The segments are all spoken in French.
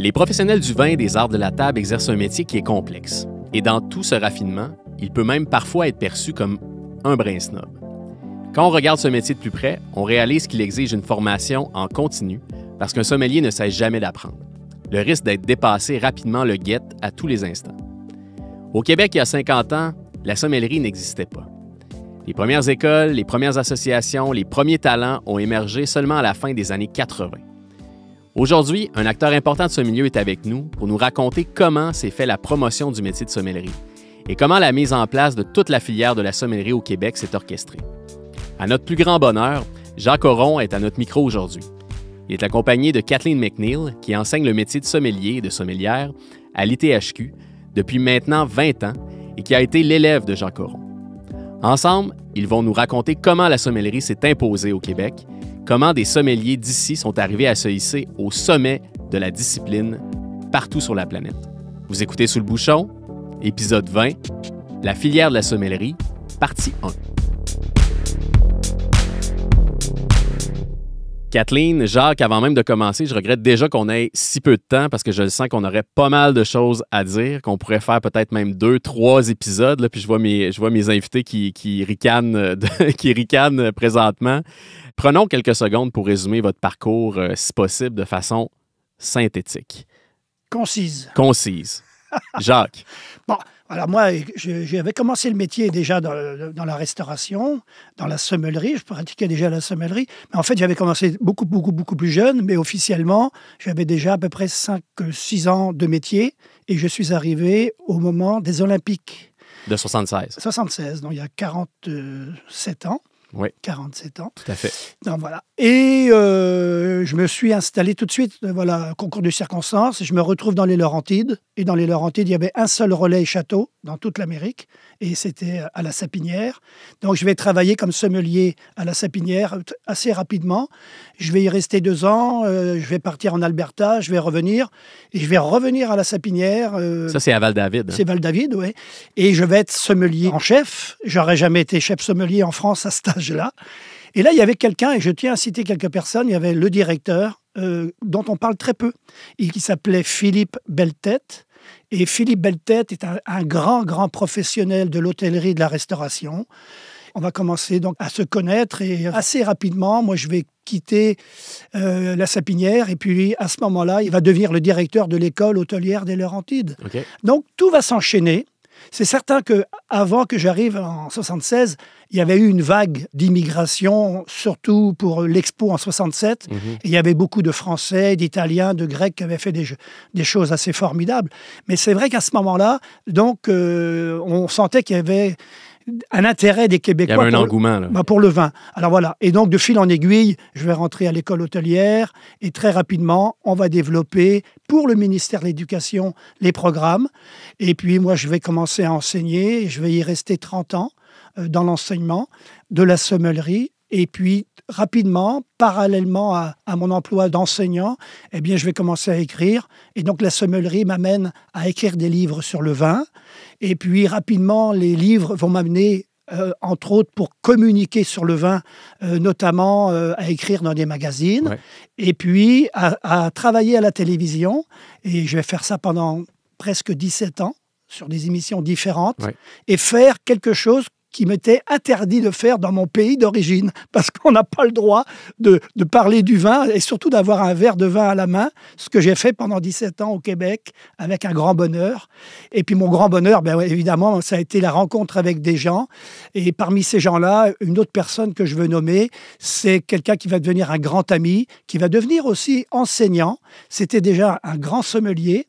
Les professionnels du vin et des arts de la table exercent un métier qui est complexe. Et dans tout ce raffinement, il peut même parfois être perçu comme un brin snob. Quand on regarde ce métier de plus près, on réalise qu'il exige une formation en continu parce qu'un sommelier ne cesse jamais d'apprendre. Le risque d'être dépassé rapidement le guette à tous les instants. Au Québec, il y a 50 ans, la sommellerie n'existait pas. Les premières écoles, les premières associations, les premiers talents ont émergé seulement à la fin des années 80. Aujourd'hui, un acteur important de ce milieu est avec nous pour nous raconter comment s'est fait la promotion du métier de sommellerie et comment la mise en place de toute la filière de la sommellerie au Québec s'est orchestrée. À notre plus grand bonheur, Jacques Auron est à notre micro aujourd'hui. Il est accompagné de Kathleen McNeil, qui enseigne le métier de sommelier et de sommelière à l'ITHQ depuis maintenant 20 ans et qui a été l'élève de Jacques Auron. Ensemble, ils vont nous raconter comment la sommellerie s'est imposée au Québec, comment des sommeliers d'ici sont arrivés à se hisser au sommet de la discipline partout sur la planète. Vous écoutez Sous le bouchon, épisode 20, la filière de la sommellerie, partie 1. Kathleen, Jacques, avant même de commencer, je regrette déjà qu'on ait si peu de temps parce que je le sens qu'on aurait pas mal de choses à dire, qu'on pourrait faire peut-être même 2, 3 épisodes. Là, puis je vois mes invités qui ricanent, qui ricanent présentement. Prenons quelques secondes pour résumer votre parcours, si possible, de façon synthétique. Concise. Jacques. Bon, alors moi, j'avais commencé le métier déjà dans la restauration, dans la sommellerie. Je pratiquais déjà la sommellerie. Mais en fait, j'avais commencé beaucoup plus jeune. Mais officiellement, j'avais déjà à peu près 5-6 ans de métier. Et je suis arrivé au moment des Olympiques. De 76. 76, donc il y a 47 ans. Oui. 47 ans. Tout à fait. Donc, voilà. Et je me suis installé tout de suite, voilà, concours de circonstances. Je me retrouve dans les Laurentides. Et dans les Laurentides, il y avait un seul relais château dans toute l'Amérique. Et c'était à la Sapinière. Donc, je vais travailler comme sommelier à la Sapinière assez rapidement. Je vais y rester 2 ans. Je vais partir en Alberta. Je vais revenir. Et je vais revenir à la Sapinière. Ça, c'est à Val-David. C'est Val-David, oui. Et je vais être sommelier en chef. J'aurais jamais été chef sommelier en France à cet âge-là. Et là, il y avait quelqu'un, et je tiens à citer quelques personnes, il y avait le directeur, dont on parle très peu, et qui s'appelait Philippe Belletête. Et Philippe Belletête est un grand professionnel de l'hôtellerie et de la restauration. On va commencer donc à se connaître et assez rapidement, moi je vais quitter la Sapinière et puis à ce moment-là, il va devenir le directeur de l'école hôtelière des Laurentides. Okay. Donc tout va s'enchaîner. C'est certain qu'avant que j'arrive en 76, il y avait eu une vague d'immigration, surtout pour l'Expo en 67. Et il y avait beaucoup de Français, d'Italiens, de Grecs qui avaient fait des choses assez formidables. Mais c'est vrai qu'à ce moment-là, donc, on sentait qu'il y avait un intérêt des Québécois. Il y avait un engouement là. Pour le vin. Alors voilà. Et donc, de fil en aiguille, je vais rentrer à l'école hôtelière et très rapidement, on va développer pour le ministère de l'Éducation les programmes. Et puis, moi, je vais commencer à enseigner. Je vais y rester 30 ans dans l'enseignement de la sommellerie. Et puis, rapidement, parallèlement à mon emploi d'enseignant, eh bien, je vais commencer à écrire. Et donc, la sommellerie m'amène à écrire des livres sur le vin. Et puis, rapidement, les livres vont m'amener, entre autres, pour communiquer sur le vin, notamment à écrire dans des magazines. Ouais. Et puis, à travailler à la télévision. Et je vais faire ça pendant presque 17 ans, sur des émissions différentes. Ouais. Et faire quelque chose qui m'était interdit de faire dans mon pays d'origine, parce qu'on n'a pas le droit de parler du vin, et surtout d'avoir un verre de vin à la main, ce que j'ai fait pendant 17 ans au Québec, avec un grand bonheur. Et puis mon grand bonheur, bien évidemment, ça a été la rencontre avec des gens, et parmi ces gens-là, une autre personne que je veux nommer, c'est quelqu'un qui va devenir un grand ami, qui va devenir aussi enseignant. C'était déjà un grand sommelier,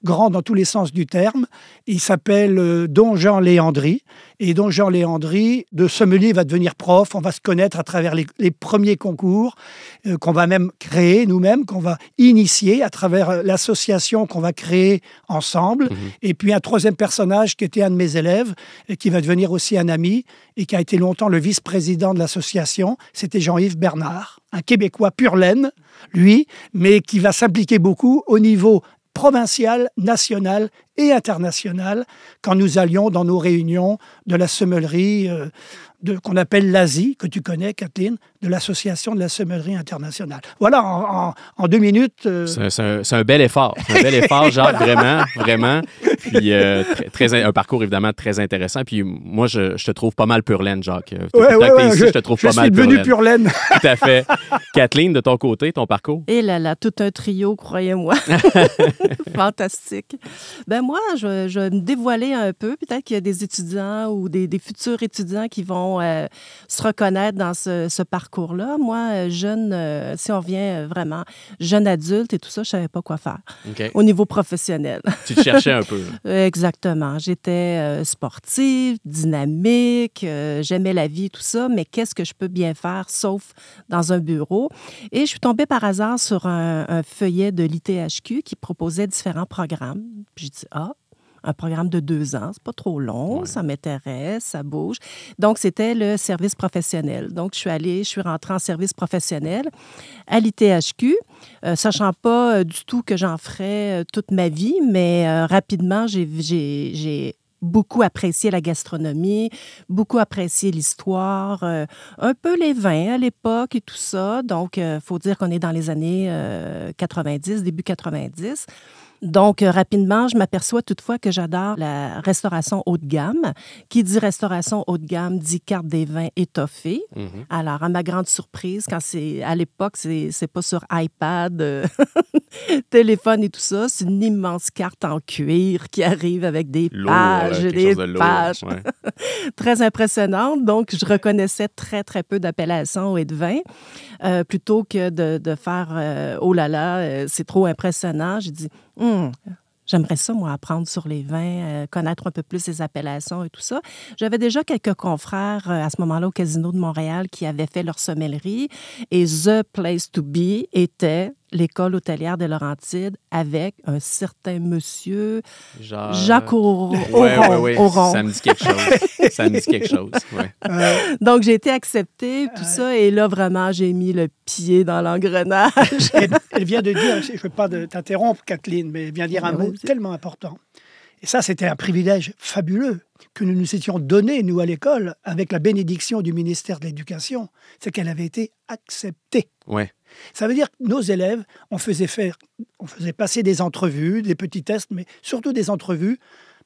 grand dans tous les sens du terme. Il s'appelle Don Jean Léandri. Et Don Jean Léandri, de sommelier, va devenir prof. On va se connaître à travers les premiers concours qu'on va même créer nous-mêmes, qu'on va initier à travers l'association qu'on va créer ensemble. Et puis un troisième personnage qui était un de mes élèves, et qui va devenir aussi un ami et qui a été longtemps le vice-président de l'association, c'était Jean-Yves Bernard, un Québécois pur laine, lui, mais qui va s'impliquer beaucoup au niveau provincial, national et internationales quand nous allions dans nos réunions de la sommellerie qu'on appelle l'Asie, que tu connais, Kathleen, de l'Association de la sommellerie internationale. Voilà, en 2 minutes... C'est un bel effort. C'est un bel effort, Jacques, vraiment, vraiment. Puis un parcours évidemment très intéressant. Puis moi, je te trouve pas mal pure laine, Jacques. Je te trouve pas mal pure laine. Je suis devenu pure laine. Tout à fait. Kathleen, de ton côté, ton parcours? Et là, tout un trio, croyez-moi. Fantastique. Ben moi, je vais me dévoiler un peu. Peut-être qu'il y a des étudiants ou des futurs étudiants qui vont se reconnaître dans ce parcours-là. Moi, jeune, si on revient vraiment jeune adulte et tout ça, je savais pas quoi faire au niveau professionnel. Tu te cherchais un peu. Exactement. J'étais sportive, dynamique, j'aimais la vie, tout ça, mais qu'est-ce que je peux bien faire sauf dans un bureau? Et je suis tombée par hasard sur un feuillet de l'ITHQ qui proposait différents programmes. Puis j'ai dit, un programme de 2 ans, c'est pas trop long, ça m'intéresse, ça bouge. Donc, c'était le service professionnel. Donc, je suis rentrée en service professionnel à l'ITHQ, sachant pas du tout que j'en ferais toute ma vie, mais rapidement, j'ai beaucoup apprécié la gastronomie, beaucoup apprécié l'histoire, un peu les vins à l'époque et tout ça. Donc, il faut dire qu'on est dans les années 90, début 90. Donc, rapidement, je m'aperçois toutefois que j'adore la restauration haut de gamme. Qui dit restauration haut de gamme dit carte des vins étoffée. Mm-hmm. Alors, à ma grande surprise, à l'époque, c'est pas sur iPad, téléphone et tout ça, c'est une immense carte en cuir qui arrive avec des pages, des pages. Ouais. Très impressionnante. Donc, je reconnaissais très, très peu d'appellations et de vins. Plutôt que de faire oh là là, c'est trop impressionnant. J'ai dit, j'aimerais ça, moi, apprendre sur les vins, connaître un peu plus les appellations et tout ça. J'avais déjà quelques confrères à ce moment-là au Casino de Montréal qui avaient fait leur sommellerie et the place to be était l'école hôtelière des Laurentides avec un certain monsieur Jacques Auron. Oui. Ça me dit quelque chose. Ouais. Donc, j'ai été acceptée, tout ça, et là, vraiment, j'ai mis le pied dans l'engrenage. Elle vient de dire, je ne veux pas t'interrompre, Kathleen, mais elle vient de dire un mot tellement important. Et ça, c'était un privilège fabuleux que nous nous étions donné, nous, à l'école, avec la bénédiction du ministère de l'Éducation, c'est qu'elle avait été acceptée. Ouais. Ça veut dire que nos élèves, on faisait passer des entrevues, des petits tests, mais surtout des entrevues,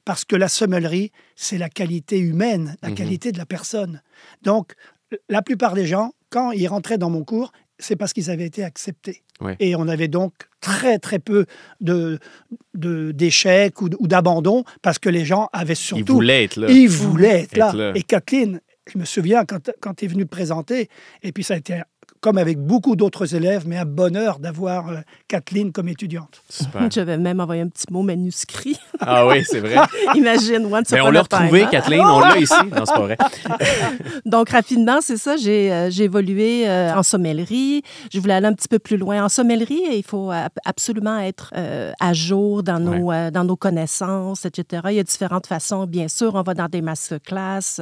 parce que la sommellerie, c'est la qualité humaine, la qualité de la personne. Donc, la plupart des gens, quand ils rentraient dans mon cours, c'est parce qu'ils avaient été acceptés. Ouais. Et on avait donc très, très peu d'échecs ou d'abandon, parce que les gens avaient surtout... Ils voulaient être là. Ils voulaient être là. Et Kathleen, je me souviens quand tu es venue présenter, et puis ça a été... comme avec beaucoup d'autres élèves, mais un bonheur d'avoir Kathleen comme étudiante. Super. J'avais même envoyé un petit mot manuscrit. Ah oui, c'est vrai. Imagine, once upon a time. On l'a retrouvé, Kathleen, on l'a ici. Non, c'est pas vrai. Donc, rapidement, c'est ça, j'ai évolué en sommellerie. Je voulais aller un petit peu plus loin. En sommellerie, il faut absolument être à jour dans nos connaissances, etc. Il y a différentes façons. Bien sûr, on va dans des masterclass.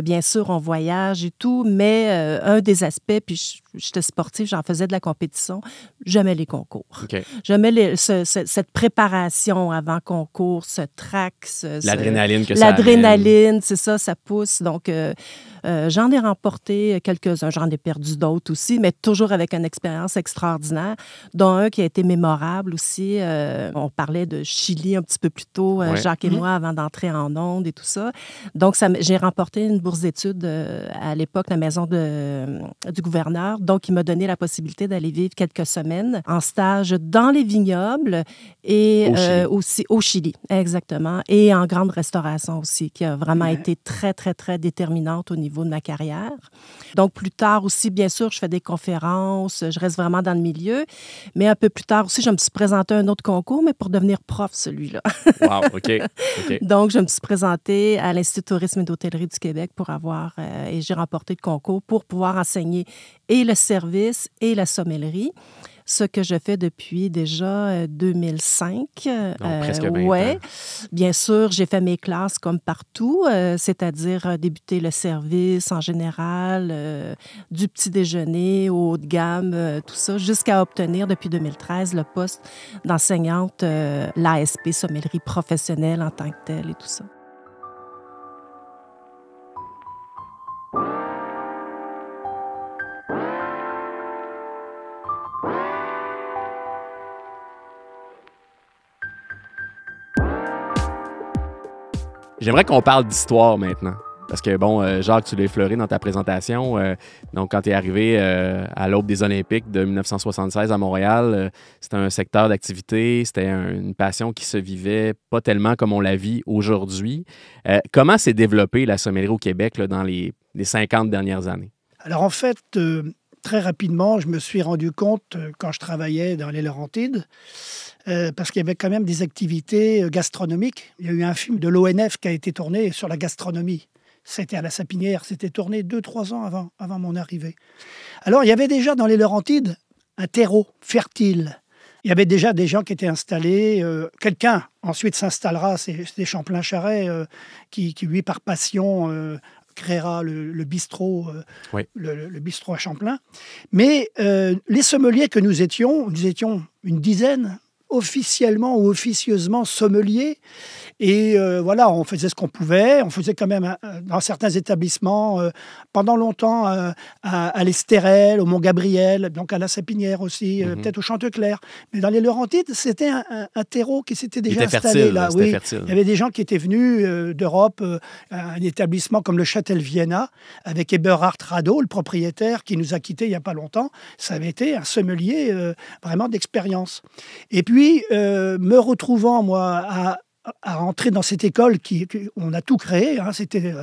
Bien sûr, on voyage et tout. Mais un des aspects, puis j'étais sportive, j'en faisais de la compétition, j'aimais les concours. Okay. J'aimais cette préparation avant concours, ce track. L'adrénaline que L'adrénaline, c'est ça, ça pousse. Donc, j'en ai remporté quelques-uns, j'en ai perdu d'autres aussi, mais toujours avec une expérience extraordinaire, dont un qui a été mémorable aussi. On parlait de Chili un petit peu plus tôt, Jacques et moi, avant d'entrer en ondes et tout ça. Donc, j'ai remporté une bourse d'études à l'époque, la maison du gouverneur. Donc, il m'a donné la possibilité d'aller vivre quelques semaines en stage dans les vignobles et aussi au Chili, exactement, et en grande restauration aussi, qui a vraiment été très, très, très déterminante au niveau de ma carrière. Donc, plus tard aussi, bien sûr, je fais des conférences, je reste vraiment dans le milieu, mais un peu plus tard aussi, je me suis présentée à un autre concours, mais pour devenir prof, celui-là. Wow, OK. Donc, je me suis présentée à l'Institut de tourisme et d'hôtellerie du Québec pour et j'ai remporté le concours pour pouvoir enseigner et le service et la sommellerie. ce que je fais depuis déjà 2005. Donc, presque 20 ouais. ans. Bien sûr, j'ai fait mes classes comme partout, c'est-à-dire débuter le service en général, du petit déjeuner au haut de gamme, tout ça, jusqu'à obtenir depuis 2013 le poste d'enseignante, l'ASP, sommellerie professionnelle en tant que telle et tout ça. J'aimerais qu'on parle d'histoire maintenant. Parce que, bon, Jacques, tu l'as effleuré dans ta présentation. Donc, quand tu es arrivé à l'aube des Olympiques de 1976 à Montréal, c'était un secteur d'activité, c'était une passion qui se vivait pas tellement comme on la vit aujourd'hui. Comment s'est développée la sommellerie au Québec là, dans les 50 dernières années? Alors en fait, très rapidement, je me suis rendu compte, quand je travaillais dans les Laurentides, parce qu'il y avait quand même des activités gastronomiques. Il y a eu un film de l'ONF qui a été tourné sur la gastronomie. C'était à la Sapinière, c'était tourné 2-3 ans avant mon arrivée. Alors, il y avait déjà dans les Laurentides un terreau fertile. Il y avait déjà des gens qui étaient installés. Quelqu'un ensuite s'installera, c'est Champlain-Charret, qui, lui, par passion, créera le bistrot, Oui. le bistrot à Champlain. Mais les sommeliers que nous étions une dizaine, officiellement ou officieusement sommeliers. Et voilà, on faisait ce qu'on pouvait. On faisait quand même, dans certains établissements, pendant longtemps, à l'Estérel, au Mont-Gabriel, donc à la Sapinière aussi, peut-être au Chanteclair. Mais dans les Laurentides, c'était un terreau qui s'était déjà installé là. Oui, fertile. il y avait des gens qui étaient venus d'Europe, un établissement comme le Châtel Vienna, avec Eberhard Rado, le propriétaire, qui nous a quittés il n'y a pas longtemps. Ça avait été un sommelier vraiment d'expérience. Et puis, me retrouvant, moi, à rentrer dans cette école on a tout créé. Hein, c'était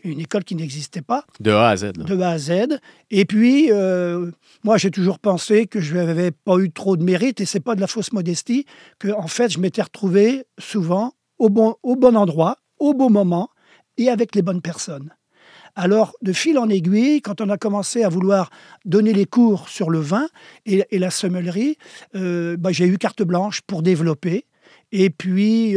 une école qui n'existait pas. De A à Z. Là. De A à Z. Et puis, moi, j'ai toujours pensé que je n'avais pas eu trop de mérite, et ce n'est pas de la fausse modestie, que en fait, je m'étais retrouvé souvent au bon endroit, au bon moment, et avec les bonnes personnes. Alors, de fil en aiguille, quand on a commencé à vouloir donner les cours sur le vin et la sommellerie, j'ai eu carte blanche pour développer. Et puis,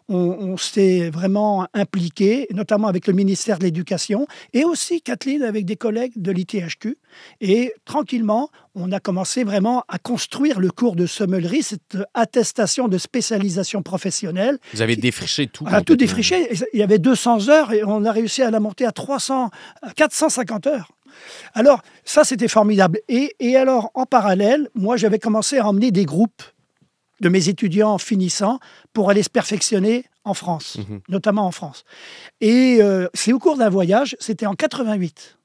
on s'est vraiment impliqué, notamment avec le ministère de l'Éducation, et aussi, Kathleen, avec des collègues de l'ITHQ. Et tranquillement, on a commencé vraiment à construire le cours de sommellerie, cette attestation de spécialisation professionnelle. Vous avez défriché tout. On a tout défriché. Il y avait 200 heures et on a réussi à la monter à 450 heures. Alors, ça, c'était formidable. Et alors, en parallèle, moi, j'avais commencé à emmener des groupes de mes étudiants finissants pour aller se perfectionner en France, notamment en France. Et c'est au cours d'un voyage, c'était en 88.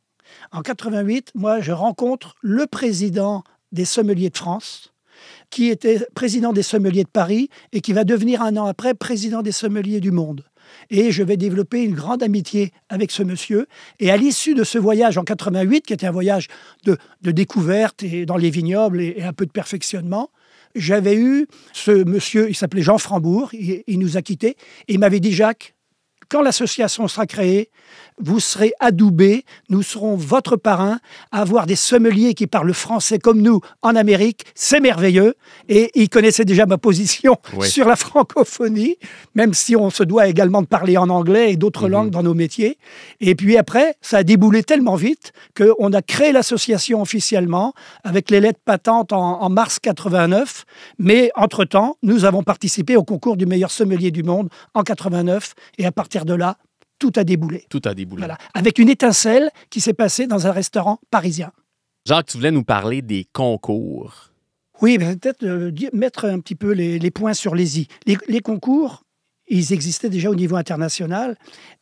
En 88, moi, je rencontre le président des sommeliers de France, qui était président des sommeliers de Paris et qui va devenir un an après président des sommeliers du monde. Et je vais développer une grande amitié avec ce monsieur. Et à l'issue de ce voyage en 88, qui était un voyage de découverte et dans les vignobles et un peu de perfectionnement, j'avais eu ce monsieur, il s'appelait Jean Frambourg, il nous a quittés, et il m'avait dit: Jacques, quand l'association sera créée, vous serez adoubés, nous serons votre parrain. Avoir des sommeliers qui parlent français comme nous en Amérique, c'est merveilleux. Et il connaissait déjà ma position sur la francophonie, même si on se doit également de parler en anglais et d'autres langues dans nos métiers. Et puis après, ça a déboulé tellement vite qu'on a créé l'association officiellement avec les lettres patentes en mars 89. Mais entre-temps, nous avons participé au concours du meilleur sommelier du monde en 89. Et à partir de là, tout a déboulé. Tout a déboulé. Voilà. Avec une étincelle qui s'est passée dans un restaurant parisien. Jacques, tu voulais nous parler des concours. Oui, peut-être mettre un petit peu les points sur les i. Les concours, ils existaient déjà au niveau international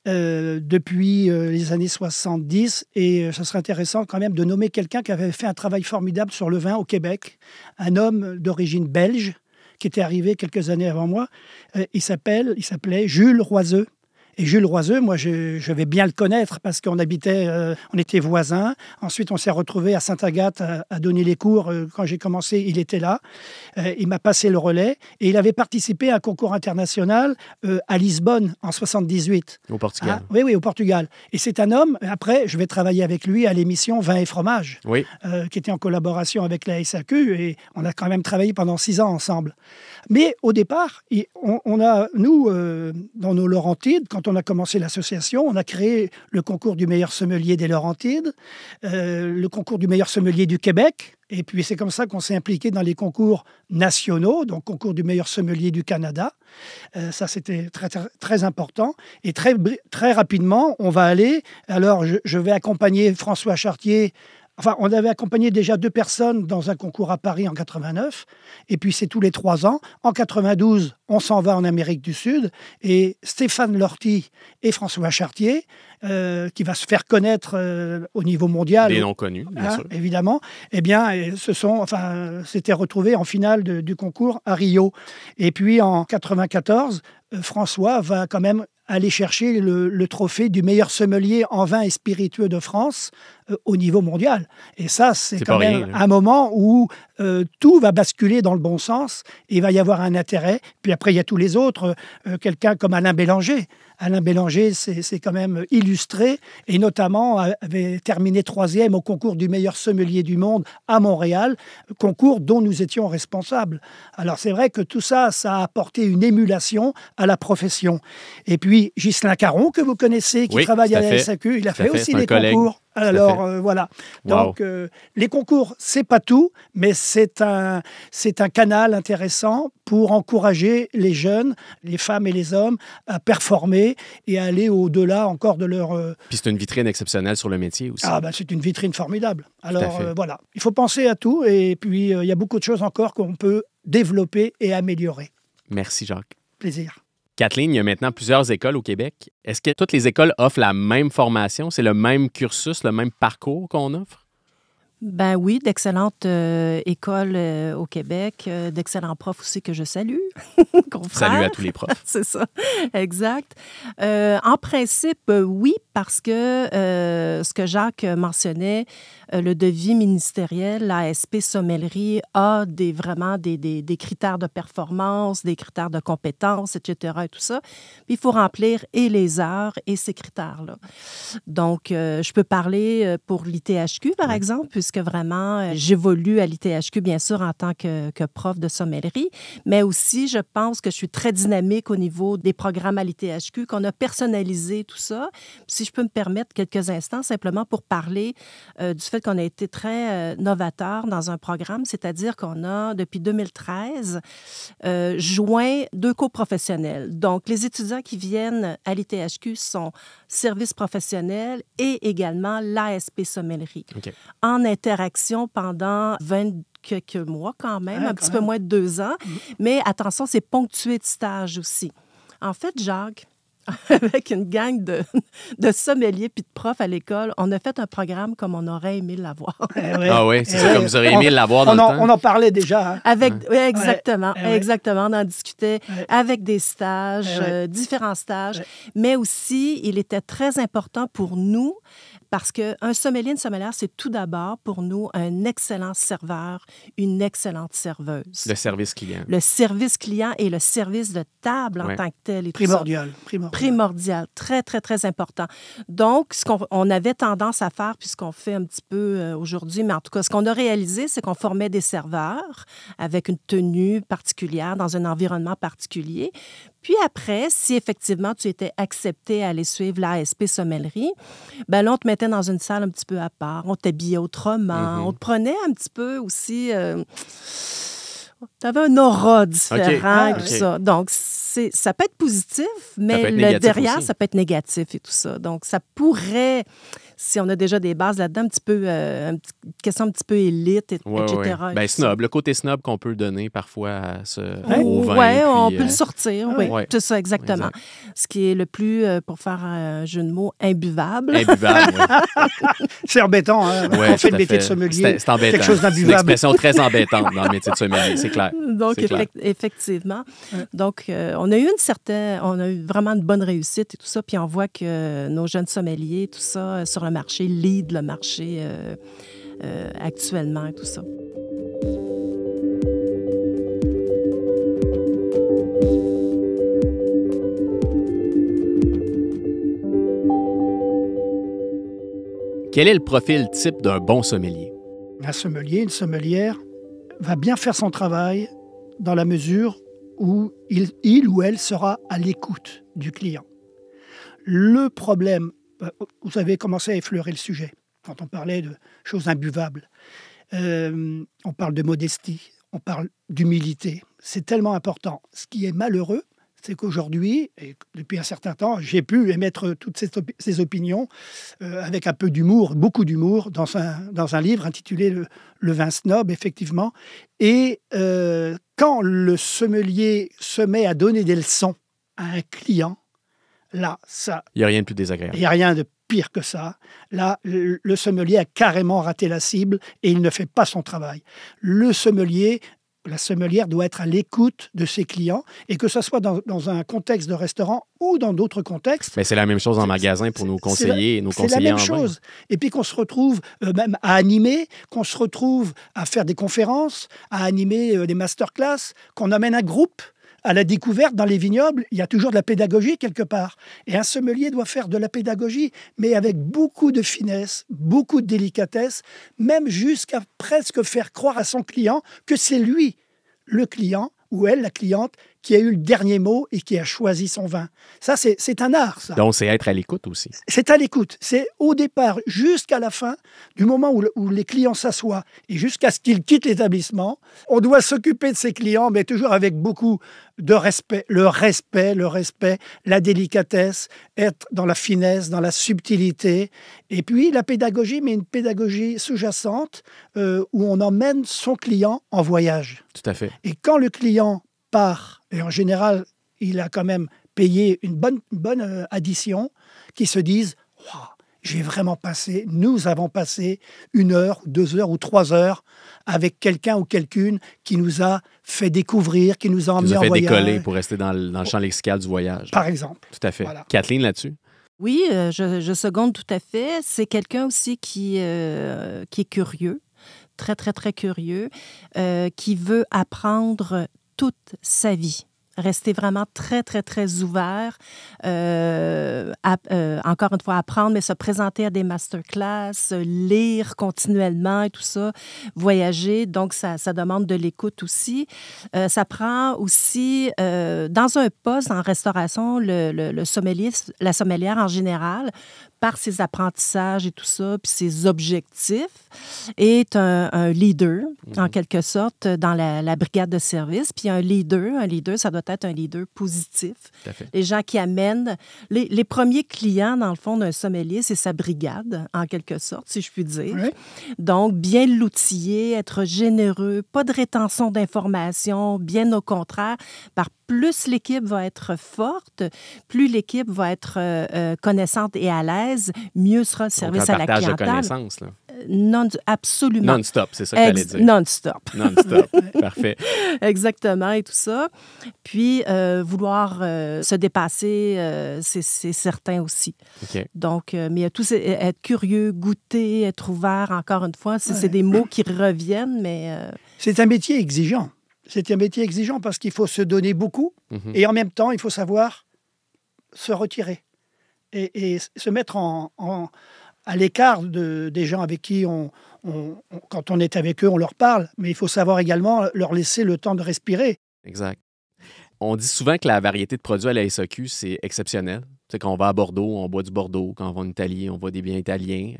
depuis les années 70. Et ce serait intéressant quand même de nommer quelqu'un qui avait fait un travail formidable sur le vin au Québec. Un homme d'origine belge qui était arrivé quelques années avant moi. Il s'appelait Jules Roiseux. Et Jules Roiseux, moi, je vais bien le connaître parce qu'on habitait, on était voisins. Ensuite, on s'est retrouvés à Sainte-Agathe à donner les cours. Quand j'ai commencé, il était là. Il m'a passé le relais et il avait participé à un concours international à Lisbonne en 78. Au Portugal. Oui, au Portugal. Et c'est un homme, après, je vais travailler avec lui à l'émission Vin et Fromage, qui était en collaboration avec la SAQ, et on a quand même travaillé pendant 6 ans ensemble. Mais au départ, on a, nous, dans nos Laurentides, quand on a commencé l'association, on a créé le concours du meilleur sommelier des Laurentides, le concours du meilleur sommelier du Québec, et puis c'est comme ça qu'on s'est impliqué dans les concours nationaux, donc concours du meilleur sommelier du Canada. Ça, c'était très, très, très important. Et très, très rapidement, on va aller... Alors, je vais accompagner François Chartier. Enfin, on avait accompagné déjà 2 personnes dans un concours à Paris en 89. Et puis, c'est tous les 3 ans. En 92, on s'en va en Amérique du Sud. Et Stéphane Lortie et François Chartier, qui va se faire connaître au niveau mondial. Des noms connus, bien sûr. Évidemment. Eh bien, s'étaient retrouvés en finale du concours à Rio. Et puis, en 94, François va quand même aller chercher le trophée du meilleur sommelier en vin et spiritueux de France au niveau mondial. Et ça, c'est quand même un moment où tout va basculer dans le bon sens et il va y avoir un intérêt. Puis après, il y a tous les autres. Quelqu'un comme Alain Bélanger. Alain Bélanger, c'est quand même illustré et notamment avait terminé 3e au concours du meilleur sommelier du monde à Montréal, concours dont nous étions responsables. Alors c'est vrai que tout ça, ça a apporté une émulation à la profession. Et puis Ghislain Caron, que vous connaissez, qui travaille à la SAQ, il a fait aussi les concours. Alors voilà. Donc les concours, c'est pas tout, mais c'est un canal intéressant pour encourager les jeunes, les femmes et les hommes à performer et à aller au-delà encore de leur... Puis c'est une vitrine exceptionnelle sur le métier aussi. Ah ben c'est une vitrine formidable. Alors voilà, il faut penser à tout et puis il y a beaucoup de choses encore qu'on peut développer et améliorer. Merci Jacques. Plaisir. Kathleen, il y a maintenant plusieurs écoles au Québec. Est-ce que toutes les écoles offrent la même formation? C'est le même cursus, le même parcours qu'on offre? Ben oui, d'excellentes écoles au Québec, d'excellents profs aussi que je salue. Salut à tous les profs. C'est ça, exact. En principe, oui, parce que ce que Jacques mentionnait, le devis ministériel, l'ASP Sommellerie a vraiment des critères de performance, des critères de compétences, etc. et tout ça. Puis il faut remplir et les heures et ces critères-là. Donc, je peux parler pour l'ITHQ, par exemple, puisque vraiment, j'évolue à l'ITHQ, bien sûr, en tant que prof de sommellerie, mais aussi, je pense que je suis très dynamique au niveau des programmes à l'ITHQ, qu'on a personnalisé tout ça. Puis, si je peux me permettre quelques instants, simplement pour parler du fait qu'on a été très novateur dans un programme, c'est-à-dire qu'on a, depuis 2013, joint 2 coprofessionnels. Donc, les étudiants qui viennent à l'ITHQ sont services professionnels et également l'ASP Sommellerie. Okay. En interaction pendant 20 quelques mois quand même, un petit peu moins de 2 ans. Mais attention, c'est ponctué de stages aussi. En fait, Jacques, avec une gang de sommeliers puis de profs à l'école, on a fait un programme comme on aurait aimé l'avoir. Ah oui, c'est ça, comme vous auriez aimé l'avoir dans le temps. On en parlait déjà. Hein? Oui, exactement. Exactement, on en discutait avec des stages, différents stages. Mais aussi, il était très important pour nous parce qu'un sommelier, une sommelière, c'est tout d'abord pour nous un excellent serveur, une excellente serveuse. Le service client. Le service client et le service de table en tant que tel. Et primordial. Primordial. Très, très, très important. Donc, ce qu'on avait tendance à faire, puis ce qu'on fait un petit peu aujourd'hui, mais en tout cas, ce qu'on a réalisé, c'est qu'on formait des serveurs avec une tenue particulière dans un environnement particulier. Puis après, si effectivement tu étais accepté à aller suivre l'ASP Sommellerie, ben là, on te mettait dans une salle un petit peu à part, on t'habillait autrement, on te prenait un petit peu aussi... tu avais un aura différent, tout ça. Donc, ça peut être positif, mais le derrière, aussi. Ça peut être négatif et tout ça. Donc, ça pourrait... Si on a déjà des bases là-dedans, un petit peu, une question un petit peu élite, etc. Ouais. Ben, snob, le côté snob qu'on peut donner parfois au vin. Oui, on peut le sortir, c'est ça, exactement. Exact. Ce qui est le plus, pour faire un jeu de mots, imbuvable. Imbuvable, oui. C'est embêtant, hein, quand on fait le métier de sommelier. C'est embêtant. Quelque chose d'imbuvable. C'est une expression très embêtante dans le métier de sommelier, c'est clair. Donc, effectivement. Donc, on on a eu vraiment une bonne réussite et tout ça, puis on voit que nos jeunes sommeliers, tout ça, sur le marché, lead le marché actuellement et tout ça. Quel est le profil type d'un bon sommelier? Un sommelier, une sommelière va bien faire son travail dans la mesure où il ou elle sera à l'écoute du client. Le problème, vous avez commencé à effleurer le sujet quand on parlait de choses imbuvables. On parle de modestie, on parle d'humilité. C'est tellement important. Ce qui est malheureux, c'est qu'aujourd'hui, et depuis un certain temps, j'ai pu émettre toutes ces opinions avec un peu d'humour, beaucoup d'humour, dans un livre intitulé Le vin snob, effectivement. Et quand le sommelier se met à donner des leçons à un client, là, ça... Il n'y a rien de plus désagréable. Il n'y a rien de pire que ça. Là, le sommelier a carrément raté la cible et il ne fait pas son travail. Le sommelier... La sommelière doit être à l'écoute de ses clients et que ce soit dans un contexte de restaurant ou dans d'autres contextes. Mais c'est la même chose en magasin pour nos conseillers et nos conseillers en C'est la même vin. chose. Et puis qu'on se retrouve même à animer, qu'on se retrouve à faire des conférences, à animer des masterclass, qu'on amène un groupe à la découverte dans les vignobles. Il y a toujours de la pédagogie quelque part. Et un sommelier doit faire de la pédagogie, mais avec beaucoup de finesse, beaucoup de délicatesse, même jusqu'à presque faire croire à son client que c'est lui, le client, ou elle, la cliente, qui a eu le dernier mot et qui a choisi son vin. Ça, c'est un art, ça. Donc, c'est être à l'écoute aussi. C'est à l'écoute. C'est au départ jusqu'à la fin, du moment où les clients s'assoient et jusqu'à ce qu'ils quittent l'établissement. On doit s'occuper de ses clients, mais toujours avec beaucoup de respect. Le respect, la délicatesse, être dans la finesse, dans la subtilité. Et puis, la pédagogie, mais une pédagogie sous-jacente où on emmène son client en voyage. Tout à fait. Et quand le client part, et en général, il a quand même payé une bonne addition, qui se disent wow, nous avons passé 1 heure, 2 heures ou 3 heures avec quelqu'un ou quelqu'une qui nous a fait découvrir, qui nous a emmené en voyage. Qui nous a fait décoller pour rester dans le champ lexical du voyage. Par exemple. Tout à fait. Voilà. Kathleen, là-dessus? Oui, je seconde tout à fait. C'est quelqu'un aussi qui est curieux, très, très, très curieux, qui veut apprendre toute sa vie. Rester vraiment très, très, très ouvert. Encore une fois, apprendre, mais se présenter à des masterclass, lire continuellement et tout ça, voyager. Donc, ça demande de l'écoute aussi. Ça prend aussi, dans un poste en restauration, le sommelier, la sommelière en général, par ses apprentissages et tout ça, puis ses objectifs, est un leader, en quelque sorte, dans la brigade de service. Puis un leader, ça doit être un leader positif. Tout à fait. Les gens qui amènent... Les premiers clients, dans le fond, d'un sommelier, c'est sa brigade, en quelque sorte, si je puis dire. Oui. Donc, bien l'outiller, être généreux, pas de rétention d'informations, bien au contraire. Plus l'équipe va être forte, plus l'équipe va être connaissante et à l'aise, mieux sera le service à la clientèle. Donc, un partage de connaissances, là. Absolument. Non-stop, c'est ça que tu allais dire. Non-stop. Non-stop, parfait. Exactement, et tout ça. Puis, vouloir se dépasser, c'est certain aussi. OK. Donc, mais il y a tout, être curieux, goûter, être ouvert, encore une fois, c'est des mots qui reviennent, mais... C'est un métier exigeant. C'est un métier exigeant parce qu'il faut se donner beaucoup et en même temps, il faut savoir se retirer et se mettre à l'écart des gens avec qui quand on est avec eux, on leur parle, mais il faut savoir également leur laisser le temps de respirer. Exact. On dit souvent que la variété de produits à la SAQ, c'est exceptionnel. Tu sais, quand on va à Bordeaux, on boit du Bordeaux. Quand on va en Italie, on boit des biens italiens.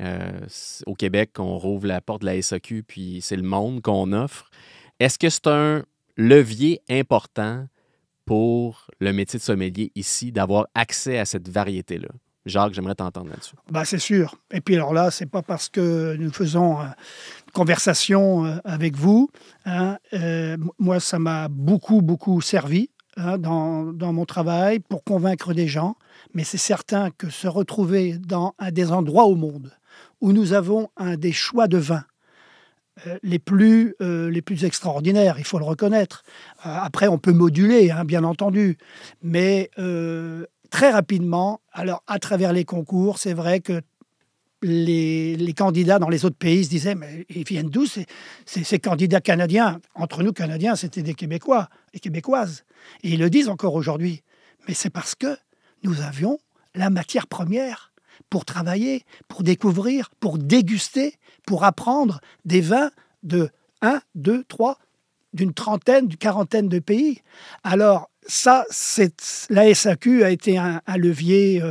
Au Québec, on rouvre la porte de la SAQ, puis c'est le monde qu'on offre. Est-ce que c'est un levier important pour le métier de sommelier ici, d'avoir accès à cette variété-là? Jacques, j'aimerais t'entendre là-dessus. Ben, c'est sûr. Et puis alors là, c'est pas parce que nous faisons une conversation avec vous. Moi, ça m'a beaucoup, beaucoup servi dans mon travail pour convaincre des gens. Mais c'est certain que se retrouver dans un des endroits au monde où nous avons un des choix de vins les plus extraordinaires, il faut le reconnaître. Après, on peut moduler, hein, bien entendu, mais très rapidement, alors à travers les concours, c'est vrai que les candidats dans les autres pays se disaient « mais ils viennent d'où ces candidats canadiens ?» Entre nous, Canadiens, c'était des Québécois, des Québécoises. Et ils le disent encore aujourd'hui. Mais c'est parce que nous avions la matière première pour travailler, pour découvrir, pour déguster, pour apprendre des vins de 1, 2, 3, d'une trentaine, d'une quarantaine de pays. Alors, ça, la SAQ a été un levier,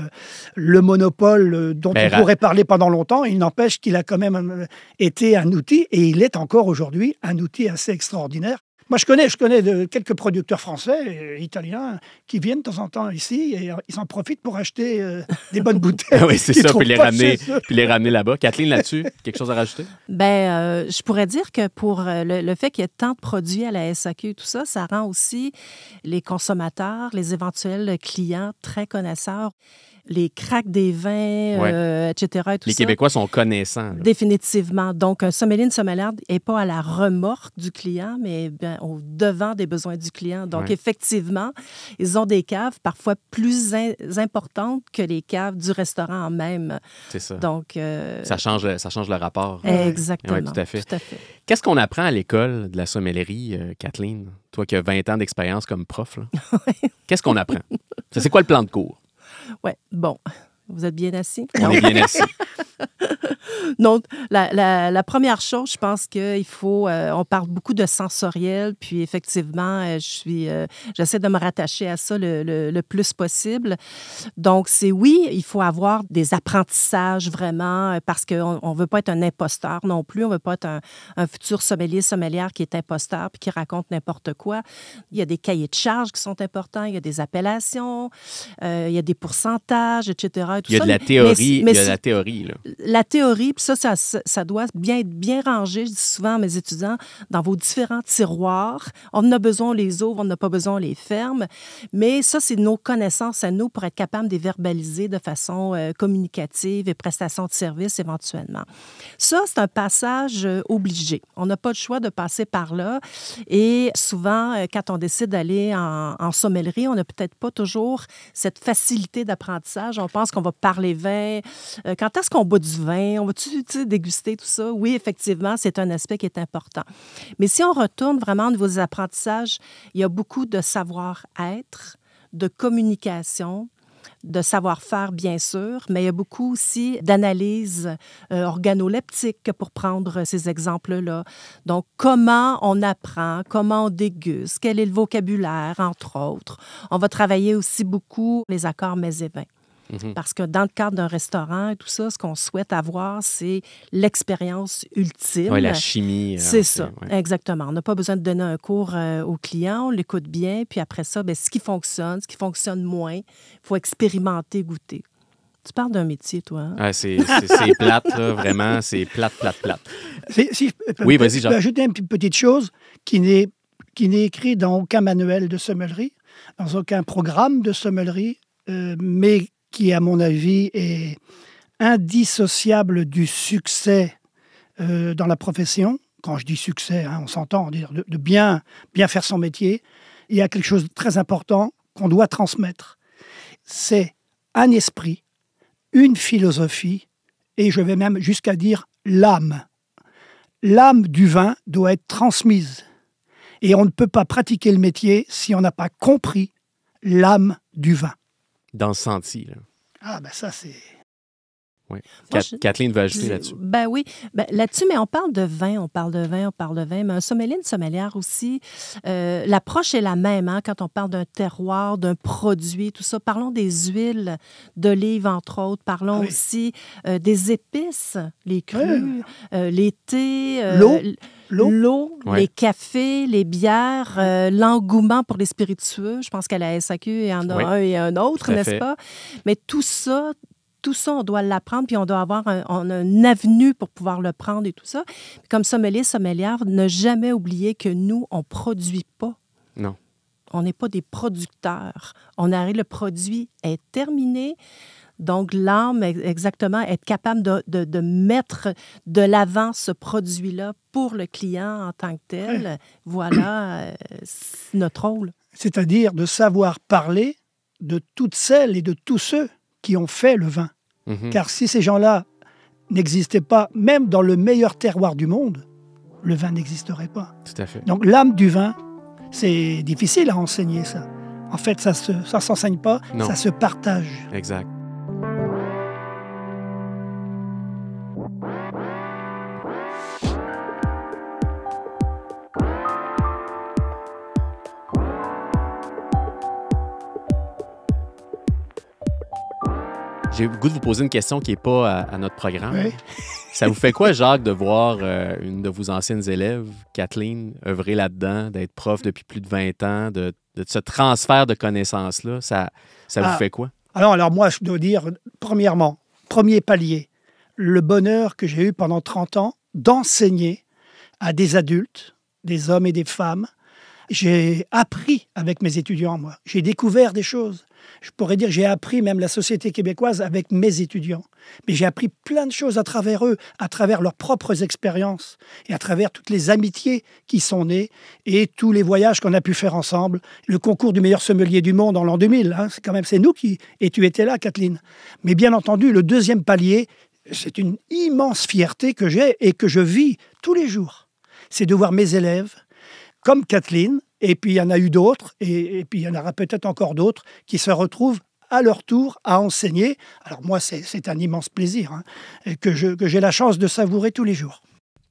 le monopole dont on pourrait parler pendant longtemps. Il n'empêche qu'il a quand même été un outil, et il est encore aujourd'hui un outil assez extraordinaire. Moi, je connais quelques producteurs français et italiens qui viennent de temps en temps ici et ils en profitent pour acheter des bonnes bouteilles. Oui, c'est ça, puis les ramener là-bas. Kathleen, là-dessus, quelque chose à rajouter? Je pourrais dire que pour le fait qu'il y ait tant de produits à la SAQ et tout ça, ça rend aussi les consommateurs, les éventuels clients très connaisseurs. Les cracks des vins, etc. Et tout les Québécois sont connaissants. Là. Définitivement. Donc, un sommelier, une sommelière n'est pas à la remorque du client, mais au devant des besoins du client. Donc, effectivement, ils ont des caves parfois plus importantes que les caves du restaurant en même. C'est ça. Donc, ça change le rapport. Exactement. Oui, tout à fait. Qu'est-ce qu'on apprend à l'école de la sommellerie, Kathleen? Toi qui as 20 ans d'expérience comme prof, là. Qu'est-ce qu'on apprend? C'est quoi le plan de cours? Oui, bon. Vous êtes bien assis? On est bien assis. Donc, la première chose, je pense qu'il faut... on parle beaucoup de sensoriel, puis effectivement, j'essaie de me rattacher à ça le plus possible. Donc, il faut avoir des apprentissages vraiment, parce qu'on ne veut pas être un imposteur non plus. On ne veut pas être un futur sommelier, sommelière qui est imposteur puis qui raconte n'importe quoi. Il y a des cahiers de charges qui sont importants, il y a des appellations, il y a des pourcentages, etc. Il y a de la théorie, la théorie. Là. La théorie, puis ça doit être bien rangé, je dis souvent à mes étudiants, dans vos différents tiroirs. On en a besoin, on les ouvre, on n'a pas besoin, on les ferme. Mais ça, c'est nos connaissances à nous pour être capables de les verbaliser de façon communicative et prestation de service éventuellement. Ça, c'est un passage obligé. On n'a pas le choix de passer par là. Et souvent, quand on décide d'aller en sommellerie, on n'a peut-être pas toujours cette facilité d'apprentissage. On pense qu'on va parler vin. Quand est-ce qu'on boit du vin? On va-tu déguster tout ça? Oui, effectivement, c'est un aspect qui est important. Mais si on retourne vraiment au niveau des apprentissages, il y a beaucoup de savoir-être, de communication, de savoir-faire, bien sûr, mais il y a beaucoup aussi d'analyse organoleptique pour prendre ces exemples-là. Donc, comment on apprend, comment on déguste, quel est le vocabulaire, entre autres. On va travailler aussi beaucoup les accords mets et vins. Parce que dans le cadre d'un restaurant et tout ça, ce qu'on souhaite avoir, c'est l'expérience ultime. Oui, la chimie. C'est ça, exactement. On n'a pas besoin de donner un cours au client, on l'écoute bien, puis après ça, ce qui fonctionne moins, il faut expérimenter, goûter. Tu parles d'un métier, toi. Hein? Ah, c'est plate, là, vraiment, c'est plate. Oui, vas-y, Jean. Je peux ajouter une petite chose qui n'est écrite dans aucun manuel de sommellerie, dans aucun programme de sommellerie, mais qui, à mon avis, est indissociable du succès dans la profession. Quand je dis succès, on s'entend, de bien faire son métier. Il y a quelque chose de très important qu'on doit transmettre. C'est un esprit, une philosophie, et je vais même jusqu'à dire l'âme. L'âme du vin doit être transmise. Et on ne peut pas pratiquer le métier si on n'a pas compris l'âme du vin. Dans le senti, là. Ah, ça, c'est... Oui. Kathleen veut ajouter là-dessus. Oui. Là-dessus, mais on parle de vin, mais un sommelier, une sommelière aussi, l'approche est la même quand on parle d'un terroir, d'un produit, tout ça. Parlons des huiles d'olive, entre autres. Parlons aussi des épices, les crus, les thés, l'eau, les cafés, les bières, l'engouement pour les spiritueux. Je pense qu'à la SAQ, il y en a un et un autre, n'est-ce pas? Mais tout ça, on doit l'apprendre, puis on doit avoir un avenue pour pouvoir le prendre et tout ça. Comme sommelier, sommelière, ne jamais oublier que nous, on ne produit pas. Non. On n'est pas des producteurs. On arrive, le produit est terminé Donc, l'âme, exactement, être capable de mettre de l'avant ce produit-là pour le client en tant que tel, voilà notre rôle. C'est-à-dire de savoir parler de toutes celles et de tous ceux qui ont fait le vin. Car si ces gens-là n'existaient pas, même dans le meilleur terroir du monde, le vin n'existerait pas. Tout à fait. Donc l'âme du vin, c'est difficile à enseigner ça. En fait, ça s'enseigne pas, Non. ça se partage. Exact. J'ai le goût de vous poser une question qui n'est pas à notre programme. Oui. Ça vous fait quoi, Jacques, de voir une de vos anciennes élèves, Kathleen, œuvrer là-dedans, d'être prof depuis plus de 20 ans, de ce transfert de connaissances-là? Ça vous fait quoi? Alors moi, je dois dire, premièrement, premier palier, le bonheur que j'ai eu pendant 30 ans d'enseigner à des adultes, des hommes et des femmes. J'ai appris avec mes étudiants, moi. J'ai découvert des choses. Je pourrais dire j'ai appris même la société québécoise avec mes étudiants. Mais j'ai appris plein de choses à travers eux, à travers leurs propres expériences et à travers toutes les amitiés qui sont nées et tous les voyages qu'on a pu faire ensemble. Le concours du meilleur sommelier du monde en l'an 2000, hein, c'est nous qui... Et tu étais là, Kathleen. Mais bien entendu, le deuxième palier, c'est une immense fierté que j'ai et que je vis tous les jours. C'est de voir mes élèves, comme Kathleen, et puis il y en a eu d'autres, et puis il y en aura peut-être encore d'autres, qui se retrouvent à leur tour à enseigner. Alors moi, c'est un immense plaisir hein, que j'ai la chance de savourer tous les jours.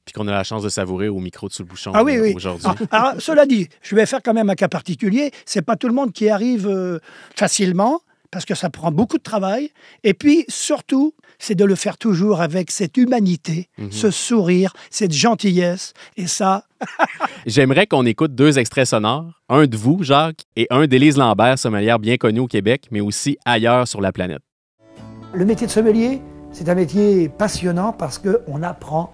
Puis qu'on a la chance de savourer au micro de Sous le Bouchon oui. aujourd'hui. Alors, cela dit, je vais faire quand même un cas particulier. C'est pas tout le monde qui arrive facilement, parce que ça prend beaucoup de travail. Et puis, surtout, c'est de le faire toujours avec cette humanité, ce sourire, cette gentillesse. Et ça... J'aimerais qu'on écoute 2 extraits sonores. Un de vous, Jacques, et un d'Élise Lambert, sommelière bien connue au Québec, mais aussi ailleurs sur la planète. Le métier de sommelier, c'est un métier passionnant parce qu'on apprend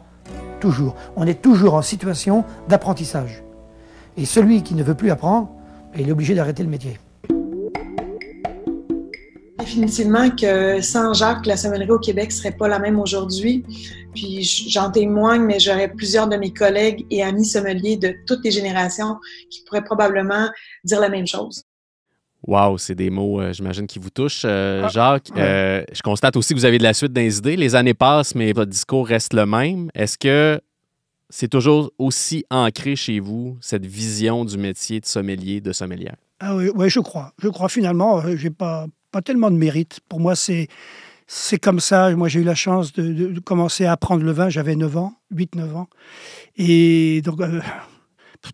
toujours. On est toujours en situation d'apprentissage. Et celui qui ne veut plus apprendre, il est obligé d'arrêter le métier. Définitivement que sans Jacques, la sommellerie au Québec serait pas la même aujourd'hui. Puis j'en témoigne, mais j'aurais plusieurs de mes collègues et amis sommeliers de toutes les générations qui pourraient probablement dire la même chose. Wow, c'est des mots, j'imagine, qui vous touchent. Jacques, je constate aussi que vous avez de la suite dans les idées. Les années passent, mais votre discours reste le même. Est-ce que c'est toujours aussi ancré chez vous, cette vision du métier de sommelier, de sommelière? Ah oui, je crois. Je crois finalement, j'ai pas tellement de mérite. Pour moi, c'est comme ça. Moi, j'ai eu la chance de commencer à apprendre le vin. J'avais 9 ans, 8-9 ans. Et donc,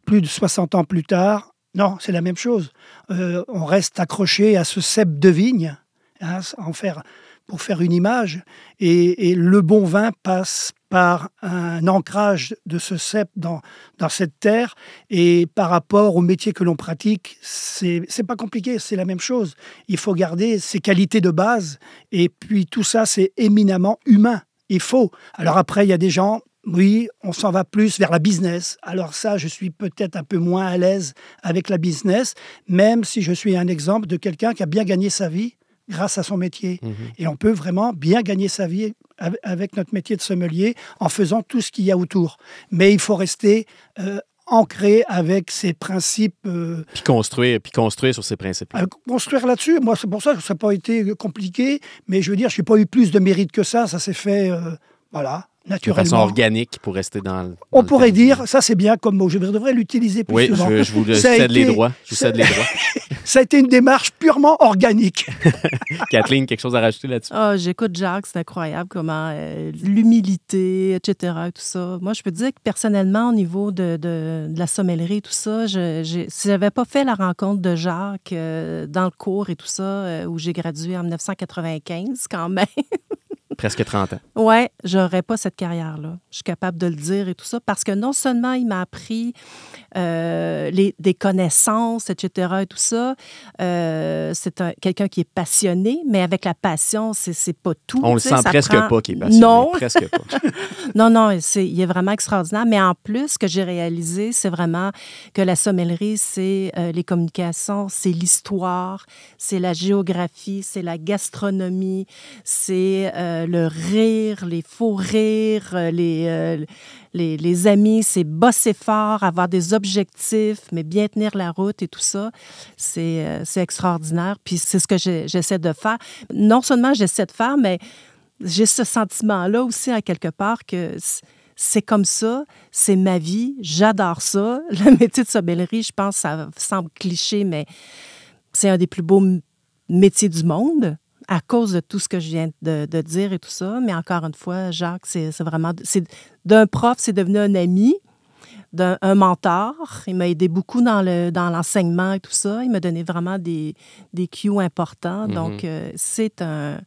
plus de 60 ans plus tard, non, c'est la même chose. On reste accroché à ce cep de vigne, hein, pour faire une image. Et le bon vin passe par un ancrage de ce cep dans cette terre. Et par rapport au métier que l'on pratique, c'est pas compliqué, c'est la même chose. Il faut garder ses qualités de base. Et puis tout ça, c'est éminemment humain. Il faut. Alors après, il y a des gens... Oui, on s'en va plus vers la business. Alors ça, je suis peut-être un peu moins à l'aise avec la business, même si je suis un exemple de quelqu'un qui a bien gagné sa vie grâce à son métier. Et on peut vraiment bien gagner sa vie avec notre métier de sommelier en faisant tout ce qu'il y a autour. Mais il faut rester ancré avec ses principes. Puis construire sur ces principes. Construire là-dessus, moi, c'est pour ça que ça n'a pas été compliqué, mais je veux dire, je n'ai pas eu plus de mérite que ça. Ça s'est fait, voilà, naturellement. De façon organique pour rester dans on pourrait dire, ça c'est bien comme mot, je devrais l'utiliser plus souvent. Oui, je vous cède les droits. Je vous cède les droits. Ça a été une démarche purement organique. Kathleen, quelque chose à rajouter là-dessus? J'écoute Jacques, c'est incroyable comment l'humilité, etc., tout ça. Moi, je peux te dire que personnellement, au niveau de la sommellerie, tout ça, si je n'avais pas fait la rencontre de Jacques dans le cours et tout ça, où j'ai gradué en 1995 quand même, presque 30 ans. Oui, j'aurais pas cette carrière-là. Je suis capable de le dire et tout ça parce que non seulement il m'a appris des connaissances, etc. et tout ça, c'est quelqu'un qui est passionné, mais avec la passion, c'est pas tout. On le sent presque pas qu'il est passionné. Non. Presque pas. Non, il est vraiment extraordinaire. Mais en plus, ce que j'ai réalisé, c'est vraiment que la sommellerie, c'est les communications, c'est l'histoire, c'est la géographie, c'est la gastronomie, c'est le rire, les faux rires, les amis, c'est bosser fort, avoir des objectifs, mais bien tenir la route et tout ça. C'est extraordinaire. Puis c'est ce que j'essaie de faire. Non seulement j'essaie de faire, mais j'ai ce sentiment-là aussi, à quelque part, que c'est comme ça, c'est ma vie, j'adore ça. Le métier de sommellerie, je pense, ça semble cliché, mais c'est un des plus beaux métiers du monde à cause de tout ce que je viens de dire et tout ça. Mais encore une fois, Jacques, c'est vraiment... d'un prof, c'est devenu un ami, un mentor. Il m'a aidé beaucoup dans l'enseignement et tout ça. Il m'a donné vraiment des cues importants. Donc, c'est un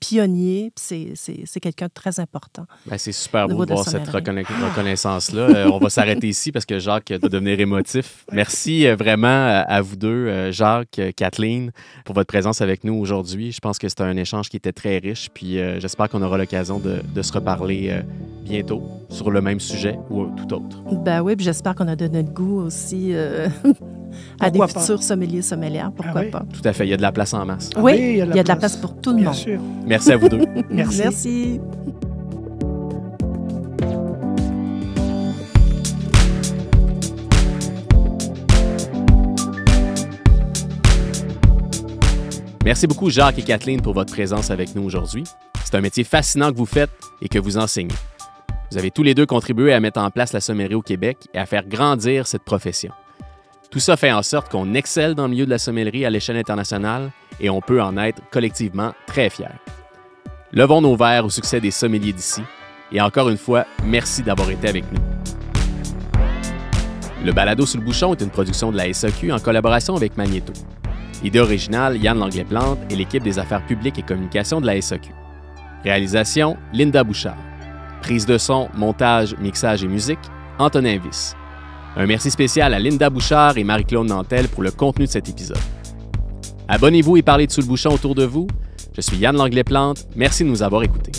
pionnier. C'est quelqu'un de très important. Ben, c'est super beau de voir cette reconnaissance-là. On va s'arrêter ici parce que Jacques doit devenir émotif. Merci vraiment à vous deux, Jacques, Kathleen, pour votre présence avec nous aujourd'hui. Je pense que c'était un échange qui était très riche. Puis j'espère qu'on aura l'occasion de se reparler bientôt sur le même sujet ou tout autre. Ben oui, puis j'espère qu'on a donné le goût aussi à des futurs sommeliers, sommelières. Pourquoi pas? Tout à fait. Il y a de la place en masse. Oui, il y a de la place pour tout le monde. Sûr. Merci à vous deux. Merci. Merci beaucoup, Jacques et Kathleen, pour votre présence avec nous aujourd'hui. C'est un métier fascinant que vous faites et que vous enseignez. Vous avez tous les deux contribué à mettre en place la sommellerie au Québec et à faire grandir cette profession. Tout ça fait en sorte qu'on excelle dans le milieu de la sommellerie à l'échelle internationale et on peut en être collectivement très fiers. Levons nos verres au succès des sommeliers d'ici et encore une fois, merci d'avoir été avec nous. Le balado Sous le bouchon est une production de la SAQ en collaboration avec Magnéto. Idée originale, Yann Langlais-Plante et l'équipe des affaires publiques et communications de la SAQ. Réalisation, Linda Bouchard. Prise de son, montage, mixage et musique, Antonin Viss. Un merci spécial à Linda Bouchard et Marie-Claude Nantel pour le contenu de cet épisode. Abonnez-vous et parlez de Sous le bouchon autour de vous. Je suis Yann Langlais-Plante. Merci de nous avoir écoutés.